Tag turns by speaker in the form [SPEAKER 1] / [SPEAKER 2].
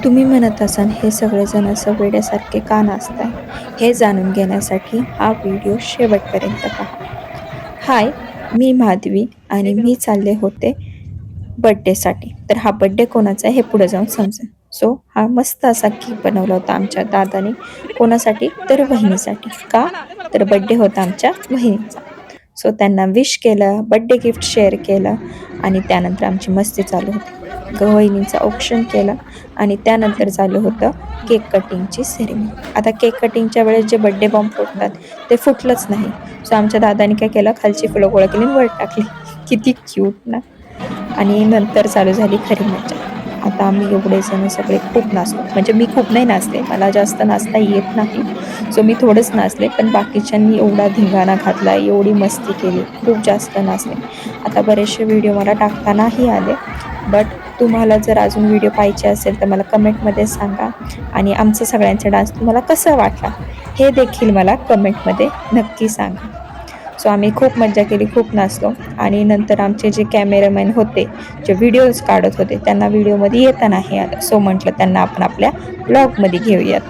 [SPEAKER 1] तुम्ही म्हणत असाल हे सगळेजण असं वेड्यासारखे का नाचताय? हे जाणून घेण्यासाठी हा व्हिडिओ शेवटपर्यंत पहा. हाय, मी माधवी आणि मी चालले होते बर्थडेसाठी. तर हा बर्थडे कोणाचा आहे हे पुढे जाऊन समजेल. सो हा मस्त असा केक बनवला होता आमच्या दादाने. कोणासाठी? तर वहिनीसाठी. का? तर बर्थडे होता आमच्या वहिनीचा. सो त्यांना विश केलं, बर्थडे गिफ्ट शेअर केलं आणि त्यानंतर आमची मस्ती चालू होती. वहिनीचं औक्षण केलं आणि त्यानंतर चालू होतं केक कटिंगची सेरेमनी. आता केक कटिंगच्या वेळेस जे बर्थडे बॉम्ब फुटतात ते फुटलंच नाही. सो आमच्या दादाने काय केलं, खालची फुलं गोळा केली आणि वर टाकली. किती क्यूट ना. आणि नंतर चालू झाली खरी मज्जा. आता आम्ही एवढे जण सगळे खूप नाचलो. म्हणजे मी खूप नाही नाचले, मला जास्त नाचता येत नाही. सो मी थोडंच नाचले, पण बाकीच्यांनी एवढा धिंगाणा घातला, एवढी मस्ती केली, खूप जास्त नाचले. आता बरेचसे व्हिडिओ मला टाकता नाही आले, बट तुम्हाला जर अजून व्हिडिओ पाहायचे असेल तर मला कमेंटमध्ये सांगा आणि आमचा सगळ्यांचा डान्स तुम्हाला कसा वाटला हे देखील मला कमेंटमध्ये नक्की सांगा. सो आम्ही खूप मज्जा केली, खूप नाचलो आणि नंतर आमचे जे कॅमेरामॅन होते, जे व्हिडिओज काढत होते, त्यांना व्हिडिओमध्ये येता नाही आलं. सो म्हटलं त्यांना आपण आपल्या ब्लॉगमध्ये घेऊयात.